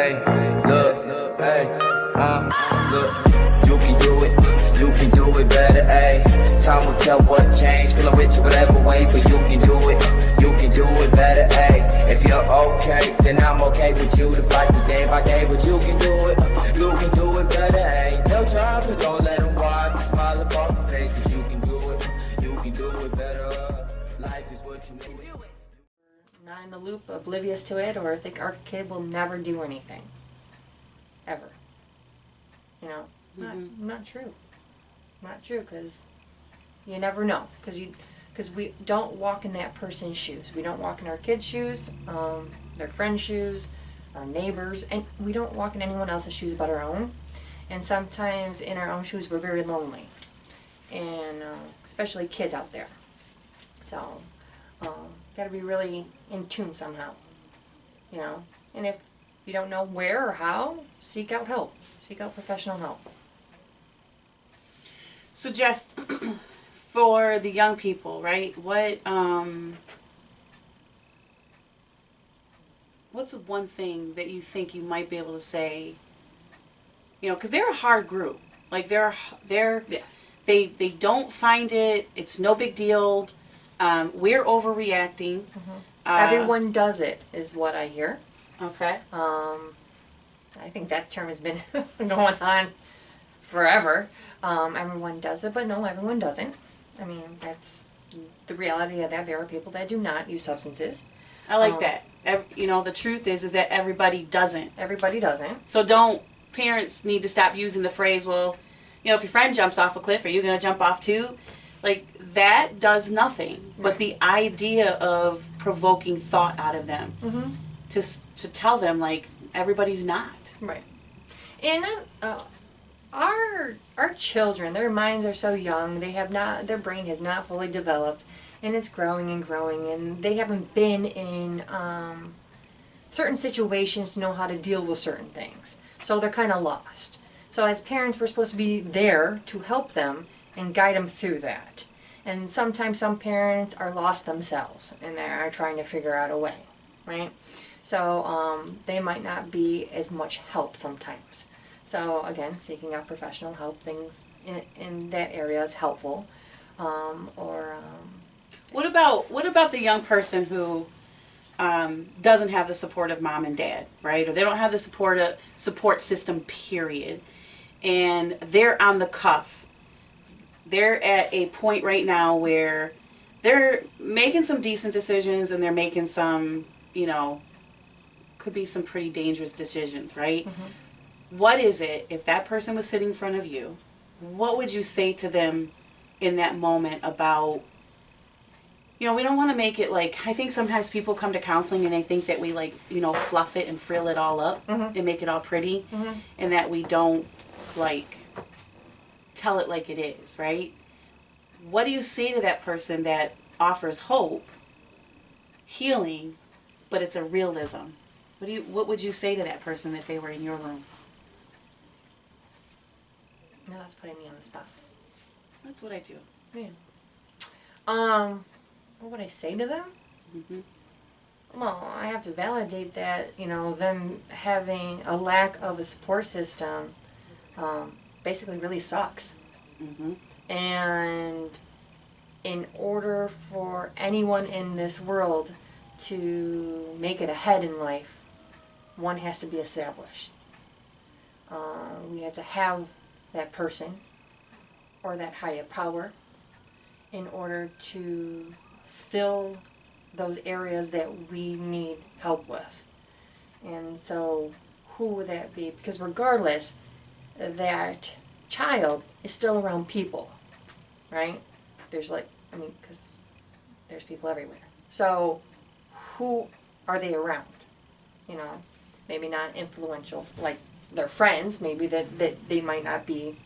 Hey, look, hey, look, you can do it. You can do it better, ayy. Time will tell what changed. Feeling with you whatever way, but you can do it. You can do it better, ayy. If you're okay, then I'm okay with you to fight the day by day, but you can do it. You can do it better, ayy. They'll try, but don't let them wipe the smile up off your face, 'cause you can do it. You can do it better. Life is what you need. Not in the loop, oblivious to it, or think our kid will never do anything. Ever. You know, not true. Not true, because you never know. Because we don't walk in that person's shoes. We don't walk in our kids' shoes, their friends' shoes, our neighbors, and we don't walk in anyone else's shoes but our own. And sometimes in our own shoes, we're very lonely. And especially kids out there. So, gotta be really in tune somehow, you know. And if you don't know where or how, seek out help. Seek out professional help. So Jess, for the young people, right? What's one thing that you think you might be able to say? You know, because they're a hard group. Like they're Yes. They don't find it. It's no big deal. We're overreacting. Everyone does it, is what I hear. Okay. I think that term has been going on forever. Everyone does it, but no, everyone doesn't. I mean, that's the reality of that. There are people that do not use substances. I like that. You know, the truth is that everybody doesn't. Everybody doesn't. So parents need to stop using the phrase, well, you know, if your friend jumps off a cliff, are you going to jump off too? Like, that does nothing. But the idea of provoking thought out of them to tell them, like, everybody's not. Right. And our children, their minds are so young, their brain has not fully developed, and it's growing and growing, and they haven't been in certain situations to know how to deal with certain things. So they're kind of lost. So as parents, we're supposed to be there to help them and guide them through that. And sometimes some parents are lost themselves and they are trying to figure out a way, right? So they might not be as much help sometimes. So again, seeking out professional help, things in that area is helpful. What about the young person who doesn't have the support of mom and dad, right? Or they don't have the support system, period. And they're on the cuff. They're at a point right now where they're making some decent decisions and they're making some, you know, could be some pretty dangerous decisions, right? What is it, if that person was sitting in front of you, what would you say to them in that moment about, you know, we don't want to make it like, I think sometimes people come to counseling and they think that we, like, you know, fluff it and frill it all up and make it all pretty, and that we don't, like, tell it like it is, right? What do you say to that person that offers hope, healing, but it's a realism? What would you say to that person if they were in your room? No, that's putting me on the spot. That's what I do. Yeah. What would I say to them? Well, I have to validate that, you know, them having a lack of a support system basically really sucks. And in order for anyone in this world to make it ahead in life, one has to be established. We have to have that person or that higher power in order to fill those areas that we need help with. And so who would that be? Because regardless, that child is still around people, right? There's because there's people everywhere. So who are they around? You know, maybe not influential, like their friends, maybe that they might not be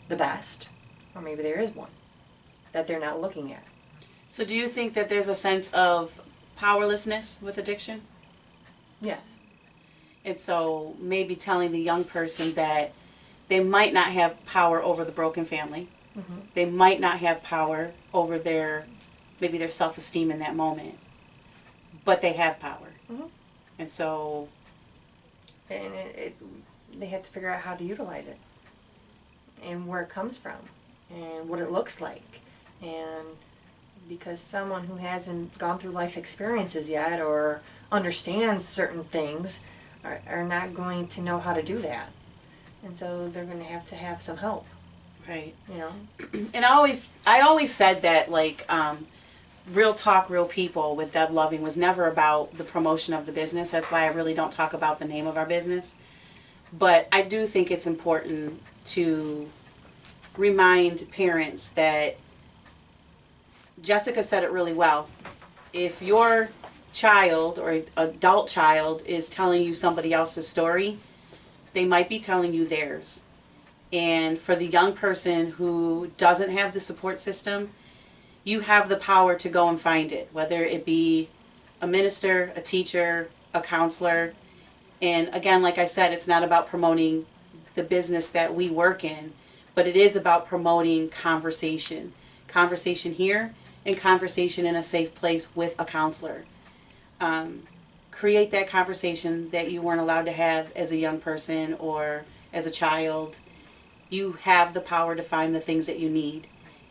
the best, or maybe there is one that they're not looking at. So do you think that there's a sense of powerlessness with addiction? Yes. And so maybe telling the young person that they might not have power over the broken family. They might not have power over their self-esteem in that moment, but they have power. And so... And they have to figure out how to utilize it and where it comes from and what it looks like. And because someone who hasn't gone through life experiences yet or understands certain things are not going to know how to do that. And so they're going to have some help. Right. You know? And I always said that, like, Real Talk, Real People with Deb Loving was never about the promotion of the business. That's why I really don't talk about the name of our business. But I do think it's important to remind parents that Jessica said it really well. If your child or adult child is telling you somebody else's story, they might be telling you theirs. And for the young person who doesn't have the support system, you have the power to go and find it, whether it be a minister, a teacher, a counselor. And again, like I said, it's not about promoting the business that we work in, but it is about promoting conversation. Conversation here and conversation in a safe place with a counselor. Create that conversation that you weren't allowed to have as a young person or as a child. You have the power to find the things that you need.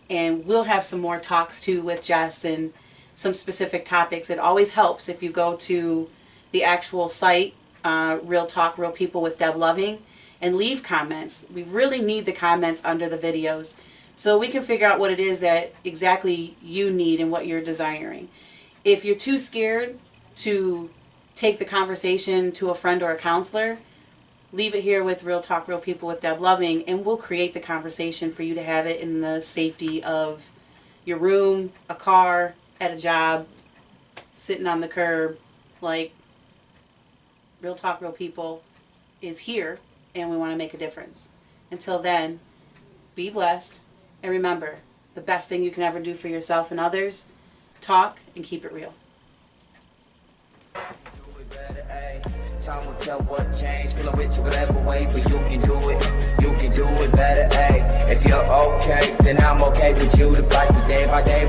And we'll have some more talks too with Jess and some specific topics. It always helps if you go to the actual site, Real Talk, Real People with Deb Loving, and leave comments. We really need the comments under the videos so we can figure out what it is that exactly you need and what you're desiring. If you're too scared to take the conversation to a friend or a counselor, leave it here with Real Talk, Real People with Deb Loving, and we'll create the conversation for you to have it in the safety of your room, a car, at a job, sitting on the curb. Like, Real Talk, Real People is here, and we want to make a difference. Until then, be blessed, and remember, the best thing you can ever do for yourself and others, talk and keep it real. Time will tell what changed, feeling with you whatever way, but you can do it better, ayy. If you're okay, then I'm okay with you to fight me day by day.